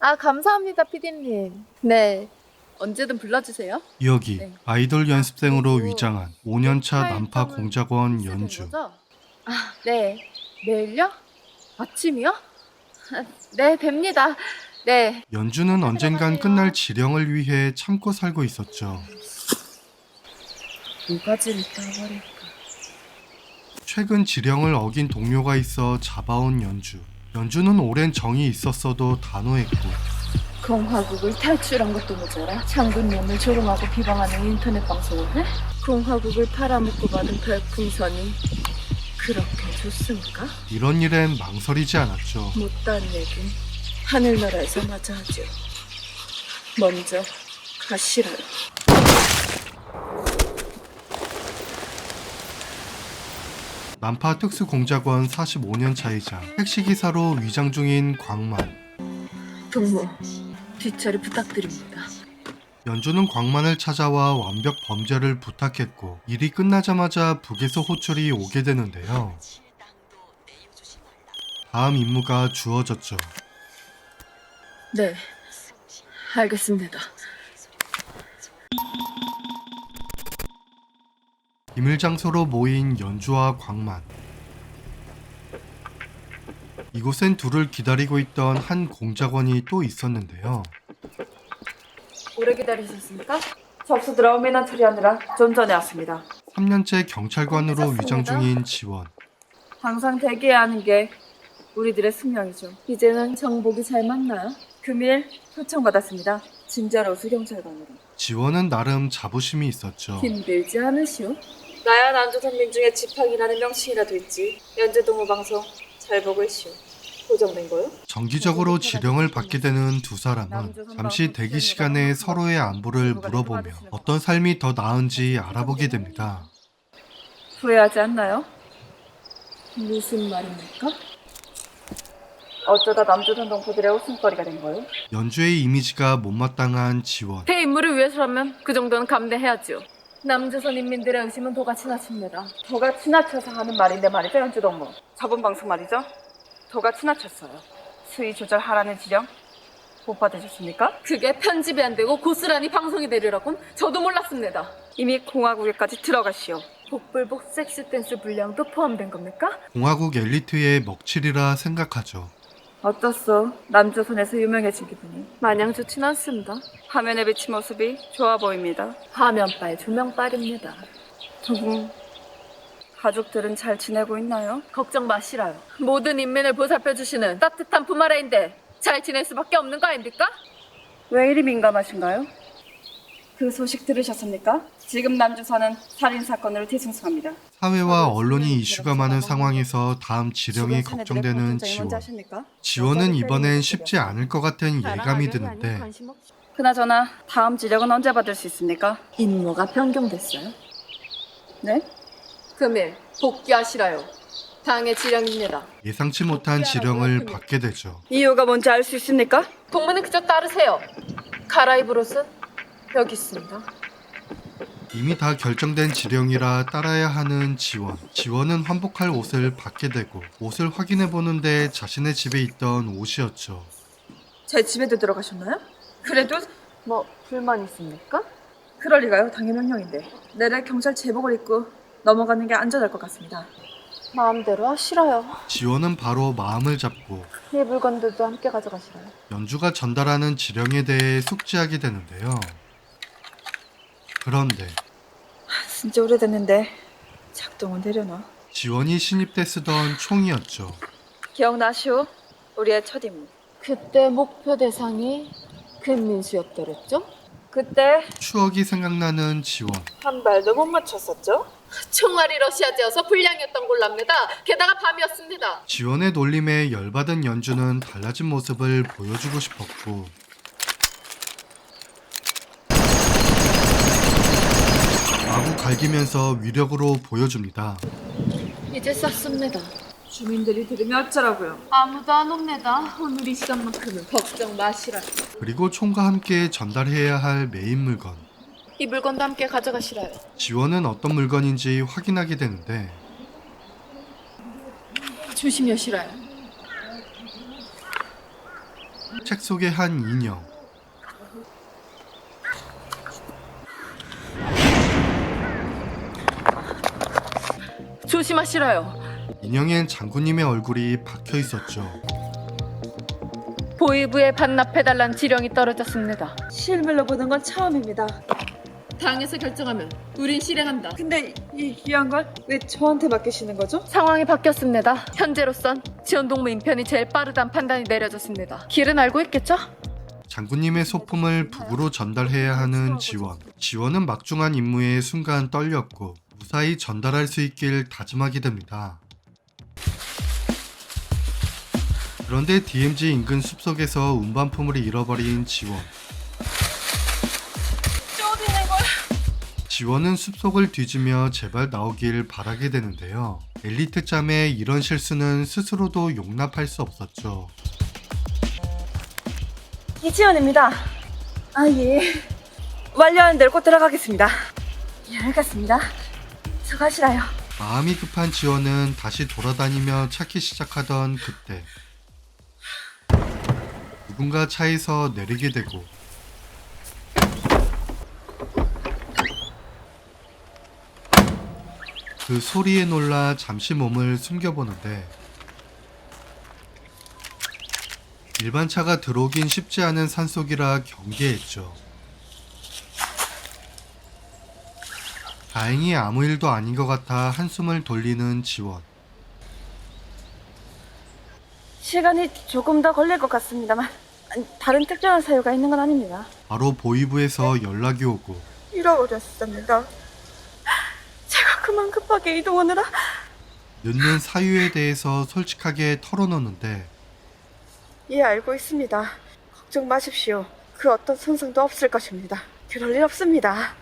아, 감사합니다, 피디님. 네, 언제든 불러주세요. 여기 네. 아이돌 연습생으로 그리고 위장한 5년차 녹화 난파 일정은 공작원 픽스된 연주. 거죠? 아, 네. 내일요? 아침이요? 아, 네, 됩니다. 네. 연주는 언젠간 들어가세요. 끝날 지령을 위해 참고 살고 있었죠. 모가지를 따버릴까. 최근 지령을 어긴 동료가 있어 잡아온 연주. 연주는 오랜 정이 있었어도 단호했고 공화국을 탈출한 것도 모자라 장군님을 조롱하고 비방하는 인터넷 방송을 해? 공화국을 팔아먹고 받은 별풍선이 그렇게 좋습니까? 이런 일엔 망설이지 않았죠. 못다한 얘긴 하늘나라에서 마저 하죠. 먼저 가시라요. 난파 특수공작원 45년 차이자 택시기사로 위장 중인 광만. 동무, 뒷처리 부탁드립니다. 연주는 광만을 찾아와 완벽 범죄를 부탁했고 일이 끝나자마자 북에서 호출이 오게 되는데요. 다음 임무가 주어졌죠. 네, 알겠습니다. 비밀 장소로 모인 연주와 광만. 이곳엔 둘을 기다리고 있던 한 공작원이 또 있었는데요. 오래 기다리셨습니까? 접수 들어오면 처리하느라 좀 전에 왔습니다. 3년째 경찰관으로 위장 중인 지원. 항상 대기해야 하는 게 우리들의 숙명이죠. 이제는 정복이 잘 맞나요? 금일 초청받았습니다. 진짜로 수경찰관으로. 지원은 나름 자부심이 있었죠. 힘들지 않으시오? 나야 남조선민 중에 지팡이라는 명칭이라도 있지. 연제동무 방송 잘 보고 있시오. 고정된 거요? 정기적으로 지령을 받게 되는 두 사람은 잠시 대기 시간에 서로의 안부를 물어보며 어떤 삶이 더 나은지 알아보게 됩니다. 후회하지 않나요? 무슨 말입니까? 어쩌다 남조선 동포들의 웃음거리가 된 거요? 연주의 이미지가 못마땅한 지원. 제 임무를 위해서라면 그 정도는 감내해야죠. 남조선 인민들의 의심은 도가 지나칩니다. 도가 지나쳐서 하는 말인데 말이죠, 연주동무. 저번 방송 말이죠. 도가 지나쳤어요. 수위 조절하라는 지령 못 받으셨습니까? 그게 편집이 안 되고 고스란히 방송이 되리라곤 저도 몰랐습니다. 이미 공화국에까지 들어가시오. 복불복 섹시 댄스 분량도 포함된 겁니까? 공화국 엘리트의 먹칠이라 생각하죠. 어떻소? 남조선에서 유명해진 기분이 마냥 좋진 않습니다. 화면에 비친 모습이 좋아 보입니다. 화면빨 조명빨입니다. 동무, 가족들은 잘 지내고 있나요? 걱정 마시라요. 모든 인민을 보살펴주시는 따뜻한 부마레인데 잘 지낼 수밖에 없는 거 아닙니까? 왜 이리 민감하신가요? 그 소식 들으셨습니까? 지금 남조선은 살인사건으로 뒤숭숭합니다. 사회와 언론이 이슈가 많은 상황에서 다음 지령이 걱정되는 지원. 지원은 이번엔 쉽지 않을 것 같은 예감이 드는데 그나저나 다음 지령은 언제 받을 수 있습니까? 임무가 변경됐어요. 네? 금일 복귀하시라요. 당의 지령입니다. 예상치 못한 지령을 받게 되죠. 이유가 뭔지 알 수 있습니까? 동무는 그저 따르세요. 갈아입을 옷은 여기 있습니다. 이미 다 결정된 지령이라 따라야 하는 지원. 지원은 환복할 옷을 받게 되고 옷을 확인해 보는데 자신의 집에 있던 옷이었죠. 제 집에도 들어가셨나요? 그래도 뭐 불만 있습니까? 그럴 리가요. 당의 명령인데. 내일 경찰 제복을 입고 넘어가는 게 안전할 것 같습니다. 마음대로 하시라요. 지원은 바로 마음을 잡고 이 물건들도 함께 가져가시라요. 연주가 전달하는 지령에 대해 숙지하게 되는데요. 그런데 진짜 오래됐는데 작동은 되려나? 지원이 신입 때 쓰던 총이었죠. 기억나시오? 우리의 첫 임무. 그때 목표 대상이 금민수였더랬죠? 그때 추억이 생각나는 지원. 한 발도 못 맞췄었죠? 총알이 러시아제여서 불량이었던 걸로 압니다. 게다가 밤이었습니다. 지원의 놀림에 열받은 연주는 달라진 모습을 보여주고 싶었고 마구 갈기면서 위력으로 보여줍니다. 이제 쌌습니다. 주민들이 들으면 어쩌라고요? 아무도 안 옵니다. 오늘 이 시간만큼은 걱정 마시라. 그리고 총과 함께 전달해야 할 메인 물건. 이 물건도 함께 가져가시라요. 지원은 어떤 물건인지 확인하게 되는데 조심히 하시라요. 책 속의 한 인형. 조심하시라요. 인형엔 장군님의 얼굴이 박혀 있었죠. 보이부에 반납해달란 지령이 떨어졌습니다. 실물로 보는 건 처음입니다. 당에서 결정하면 우린 실행한다. 근데 이 귀한 걸 왜 저한테 맡기시는 거죠? 상황이 바뀌었습니다. 현재로선 지원동무 인편이 제일 빠르다는 판단이 내려졌습니다. 길은 알고 있겠죠? 장군님의 소품을 북으로 전달해야 하는 지원. 지원은 막중한 임무에 순간 떨렸고 무사히 전달할 수 있길 다짐하게 됩니다. 그런데 DMZ 인근 숲속에서 운반품을 잃어버린 지원. 어디 있는 거야? 지원은 숲속을 뒤지며 제발 나오길 바라게 되는데요. 엘리트 짬의 이런 실수는 스스로도 용납할 수 없었죠. 이지연입니다. 아 예. 완료한 대로 곧 들어가겠습니다. 예, 알겠습니다. 수고하시라요. 마음이 급한 지원은 다시 돌아다니며 찾기 시작하던 그때 누군가 차에서 내리게 되고 그 소리에 놀라 잠시 몸을 숨겨보는데 일반 차가 들어오긴 쉽지 않은 산속이라 경계했죠. 다행히 아무 일도 아닌 것 같아 한숨을 돌리는 지원. 시간이 조금 더 걸릴 것 같습니다만 다른 특정한 사유가 있는 건 아닙니다. 바로 보이부에서 연락이 오고 잃어버렸습니다. 제가 그만 급하게 이동하느라 늦는 사유에 대해서 솔직하게 털어놓는데 예 알고 있습니다. 걱정 마십시오. 그 어떤 손상도 없을 것입니다. 그럴 일 없습니다.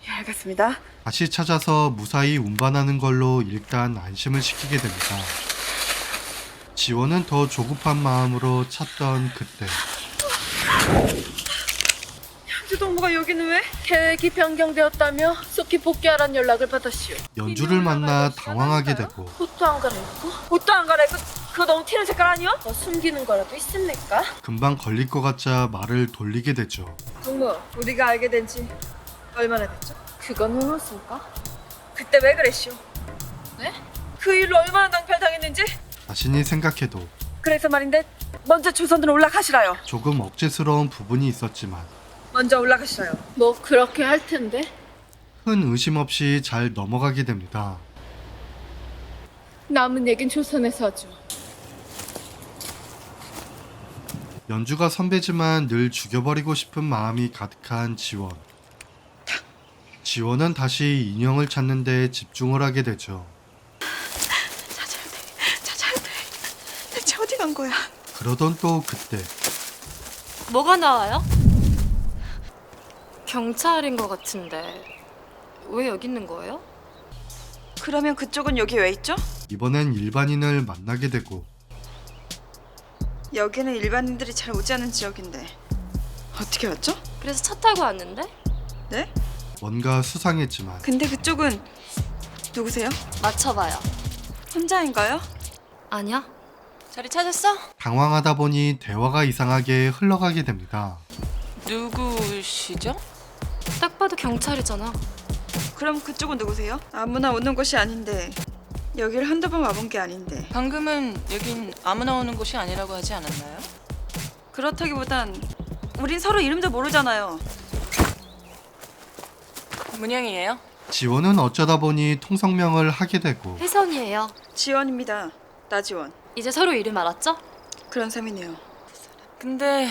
예 알겠습니다. 다시 찾아서 무사히 운반하는 걸로 일단 안심을 시키게 됩니다. 지원은 더 조급한 마음으로 찾던 그때 현주동무가 여기는 왜? 계획이 변경되었다며 속히 복귀하라는 연락을 받았시오. 연주를 만나 당황하게 되고 옷도 안 갈아입고? 옷도 안 갈아입고 그거 너무 튀는 색깔 아니요? 뭐 숨기는 거라도 있습니까? 금방 걸릴 것 같자 말을 돌리게 되죠. 동무 우리가 알게 된 지 얼마나 됐죠? 그건 왜 묻습니까? 그때 왜 그랬시오? 네? 그 일로 얼마나 낭패당했는지? 자신이 생각해도 그래서 말인데 먼저 조선으로 올라가시라요. 조금 억지스러운 부분이 있었지만 먼저 올라가시라요. 뭐 그렇게 할 텐데. 큰 의심 없이 잘 넘어가게 됩니다. 남은 얘긴 조선에서 하죠. 연주가 선배지만 늘 죽여버리고 싶은 마음이 가득한 지원. 지원은 다시 인형을 찾는 데 집중을 하게 되죠. 찾아야 돼. 대체 어디 간 거야? 그러던 또 그때 뭐가 나와요? 경찰인 것 같은데 왜 여기 있는 거예요? 그러면 그쪽은 여기 왜 있죠? 이번엔 일반인을 만나게 되고 여기는 일반인들이 잘 오지 않은 지역인데 어떻게 왔죠? 그래서 차 타고 왔는데 네? 뭔가 수상했지만 근데 그쪽은 누구세요? 맞춰봐요. 혼자인가요? 아니야. 자리 찾았어? 당황하다 보니 대화가 이상하게 흘러가게 됩니다. 누구시죠? 딱 봐도 경찰이잖아. 그럼 그쪽은 누구세요? 아무나 오는 곳이 아닌데 여길 한두 번 와본 게 아닌데 방금은 여긴 아무나 오는 곳이 아니라고 하지 않았나요? 그렇다기보단 우린 서로 이름도 모르잖아요. 문영이에요. 지원은 어쩌다 보니 통성명을 하게 되고 혜선이에요. 지원입니다. 나지원. 이제 서로 이름 알았죠? 그런 셈이네요. 근데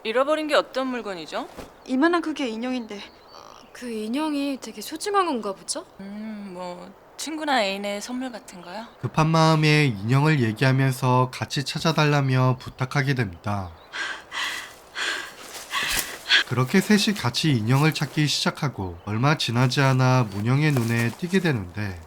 잃어버린 게 어떤 물건이죠? 이만한 그게 인형인데 그 인형이 되게 소중한 건가 보죠? 뭐 친구나 애인의 선물 같은 거요? 급한 마음에 인형을 얘기하면서 같이 찾아달라며 부탁하게 됩니다. 그렇게 셋이 같이 인형을 찾기 시작하고 얼마 지나지 않아 문영의 눈에 띄게 되는데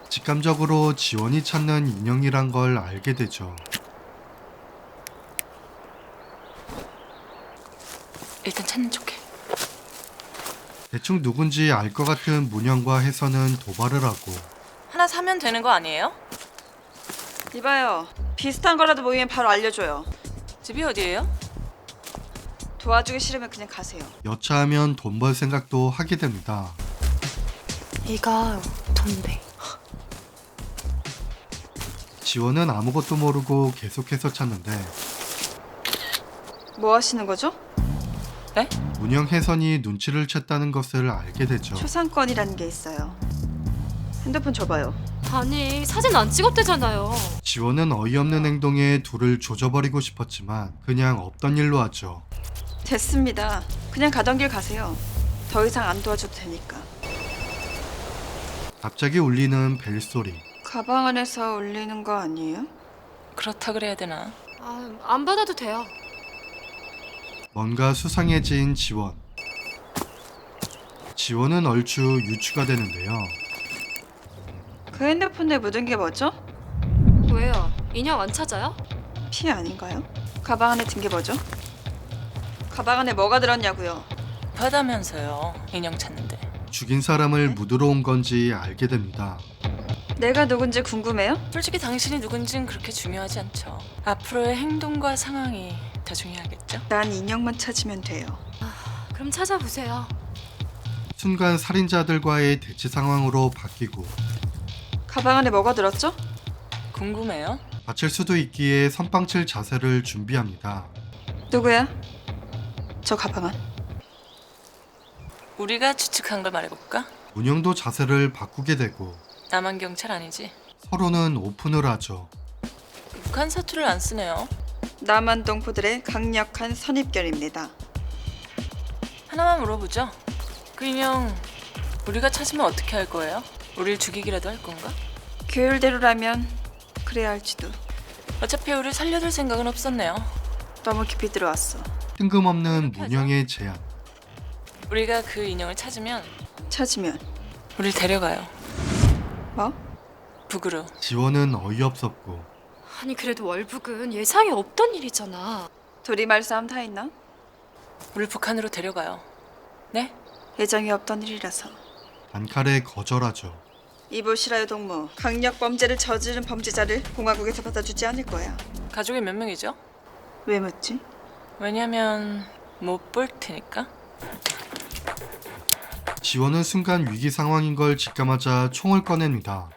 직감적으로 지원이 찾는 인형이란 걸 알게 되죠. 일단 찾는 척해. 대충 누군지 알 것 같은 문영과 혜선은 도발을 하고 하나 사면 되는 거 아니에요? 이봐요. 비슷한 거라도 보이면 바로 알려줘요. 집이 어디예요? 도와주기 싫으면 그냥 가세요. 여차하면 돈 벌 생각도 하게 됩니다. 이거 돈데. 지원은 아무것도 모르고 계속해서 찾는데 뭐 하시는 거죠? 네? 문영 혜선이 눈치를 챘다는 것을 알게 되죠. 초상권이라는 게 있어요. 핸드폰 줘봐요. 아니 사진 안 찍었대잖아요. 지원은 어이없는 행동에 둘을 조져버리고 싶었지만 그냥 없던 일로 하죠. 됐습니다. 그냥 가던 길 가세요. 더 이상 안 도와줘도 되니까. 갑자기 울리는 벨소리. 가방 안에서 울리는 거 아니에요? 그렇다 그래야 되나? 안 받아도 돼요. 뭔가 수상해진 지원. 지원은 얼추 유추가 되는데요. 그 핸드폰에 묻은 게 뭐죠? 왜요? 인형 안 찾아요? 피 아닌가요? 가방 안에 든 게 뭐죠? 가방 안에 뭐가 들었냐고요? 바다면서요. 인형 찾는데. 죽인 사람을 묻으러 온 건지 알게 됩니다. 내가 누군지 궁금해요? 솔직히 당신이 누군진 그렇게 중요하지 않죠. 앞으로의 행동과 상황이 더 중요하겠죠? 난 인형만 찾으면 돼요. 그럼 찾아보세요. 순간 살인자들과의 대치 상황으로 바뀌고 가방 안에 뭐가 들었죠? 궁금해요? 다칠 수도 있기에 선빵칠 자세를 준비합니다. 누구야? 저 가방 안. 우리가 추측한 걸 말해볼까? 문영도 자세를 바꾸게 되고 남한 경찰 아니지? 서로는 오픈을 하죠. 북한 사투를 안 쓰네요. 남한 동포들의 강력한 선입견입니다. 하나만 물어보죠. 그 인형 우리가 찾으면 어떻게 할 거예요? 우릴 죽이기라도 할 건가? 규율대로라면 그래야 할지도. 어차피 우릴 살려둘 생각은 없었네요. 너무 깊이 들어왔어. 뜬금없는 문영의 제안. 우리가 그 인형을 찾으면 찾으면 우릴 데려가요. 뭐? 북으로. 지원은 어이없었고 아니 그래도 월북은 예상이 없던 일이잖아. 둘이 말싸움 다 했나? 우릴 북한으로 데려가요. 네? 예정이 없던 일이라서. 단칼에 거절하죠. 이보시라요 동무. 강력 범죄를 저지른 범죄자를 공화국에서 받아주지 않을 거야. 가족이 몇 명이죠? 왜 묻지? 왜냐면 못 볼 테니까. 지원은 순간 위기 상황인 걸 직감하자 총을 꺼냅니다.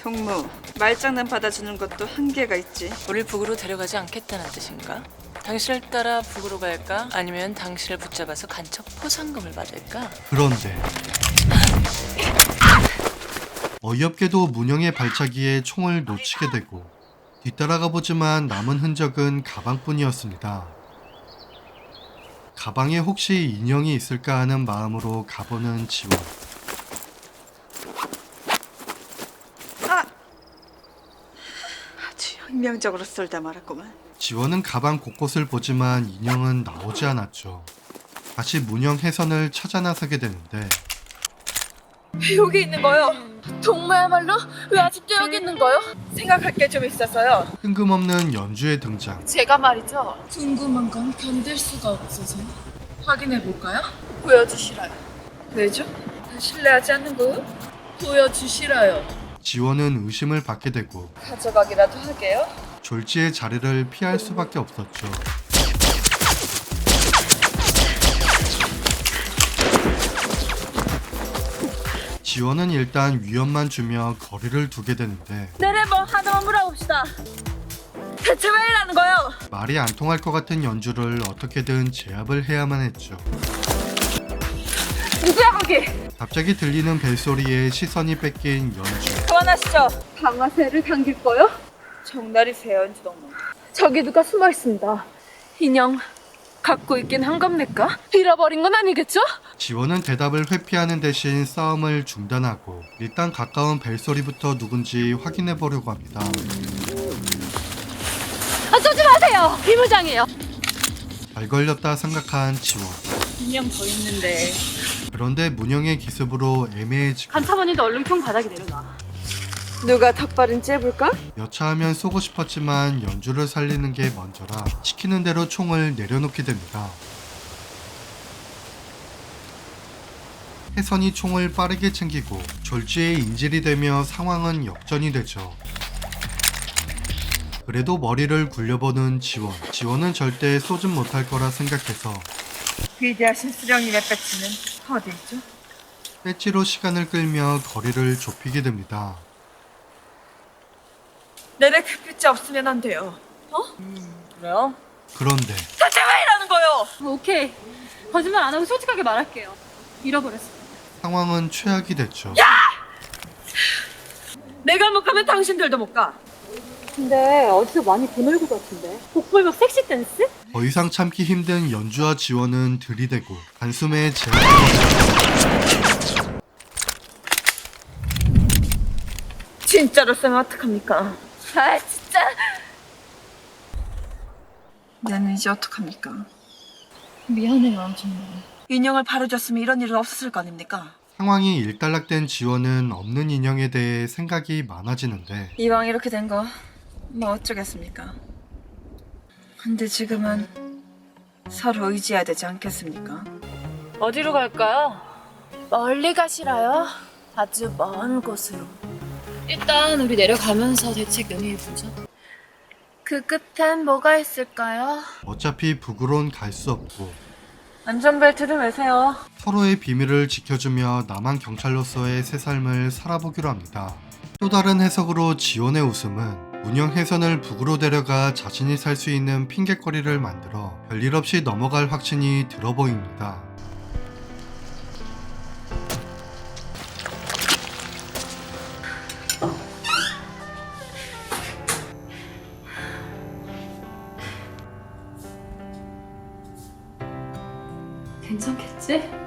동무. 말장난 받아주는 것도 한계가 있지. 우릴 북으로 데려가지 않겠다는 뜻인가? 당신을 따라 북으로 갈까? 아니면 당신을 붙잡아서 간첩 포상금을 받을까? 그런데 어이없게도 문영의 발차기에 총을 놓치게 되고 뒤따라가 보지만 남은 흔적은 가방뿐이었습니다. 가방에 혹시 인형이 있을까 하는 마음으로 가보는 지원. 아주 혁명적으로 쏠다 말았구만. 지원은 가방 곳곳을 보지만 인형은 나오지 않았죠. 다시 문영 혜선을 찾아 나서게 되는데 여기 있는 거요. 동무야말로 왜 아직도 여기 있는 거요? 생각할 게 좀 있어서요. 뜬금없는 연주의 등장. 제가 말이죠. 궁금한 건 견딜 수가 없어서 확인해 볼까요? 보여주시라요. 왜죠? 신뢰하지 않는 거요? 보여주시라요. 지원은 의심을 받게 되고 가져가기라도 하게요. 졸지의 자리를 피할 수밖에 없었죠. 지원은 일단 위험만 주며 거리를 두게 되는데 내래 뭐 하나만 물어봅시다. 대체 왜 이러는 거요? 말이 안 통할 것 같은 연주를 어떻게든 제압을 해야만 했죠. 누구야 거기? 갑자기 들리는 벨소리에 시선이 뺏긴 연주. 그만하시죠. 방아쇠를 당길 거요? 정날이세요, 연주 동무. 저기 누가 숨어 있습니다. 인형 갖고 있긴 한 겁니까? 잃어버린 건 아니겠죠? 지원은 대답을 회피하는 대신 싸움을 중단하고 일단 가까운 벨소리부터 누군지 확인해 보려고 합니다. 쏘지 마세요. 비무장이에요. 잘 걸렸다 생각한 지원. 인형 더 있는데. 그런데 문영의 기습으로 애매해지고 간차원이도 얼른 총 바닥에 내려놔. 누가 턱발인지 해볼까? 여차하면 쏘고 싶었지만 연주를 살리는 게 먼저라 시키는 대로 총을 내려놓게 됩니다. 혜선이 총을 빠르게 챙기고 졸지에 인질이 되며 상황은 역전이 되죠. 그래도 머리를 굴려보는 지원은 절대 쏘진 못할 거라 생각해서 위대하신 수령님의 배치는 어디 있죠? 배지로 시간을 끌며 거리를 좁히게 됩니다. 내내 그 빛이 없으면 안 돼요. 그래요? 그런데 대체 왜 이러는 거요? 오케이. 거짓말 안 하고 솔직하게 말할게요. 잃어버렸어. 상황은 최악이 됐죠. 내가 못 가면 당신들도 못 가. 근데 어디서 많이 본 얼굴 같은데? 복불복 섹시 댄스? 더 이상 참기 힘든 연주와 지원은 들이대고 단숨에 진짜로 쓰면 어떡합니까? 아 진짜. 나는 이제 어떡합니까? 미안해요 정말. 인형을 바로 줬으면 이런 일은 없었을 거 아닙니까? 상황이 일단락된 지원은 없는 인형에 대해 생각이 많아지는데 이왕 이렇게 된 거 뭐 어쩌겠습니까? 근데 지금은 서로 의지해야 되지 않겠습니까? 어디로 갈까요? 멀리 가시라요? 아주 먼 곳으로. 일단 우리 내려가면서 대책 논의해보죠. 그 끝엔 뭐가 있을까요? 어차피 북으론 갈 수 없고 안전벨트를 매세요. 서로의 비밀을 지켜주며 남한 경찰로서의 새 삶을 살아보기로 합니다. 또 다른 해석으로 지원의 웃음은 운영 혜선을 북으로 데려가 자신이 살 수 있는 핑곗거리를 만들어 별일 없이 넘어갈 확신이 들어 보입니다. 괜찮겠지?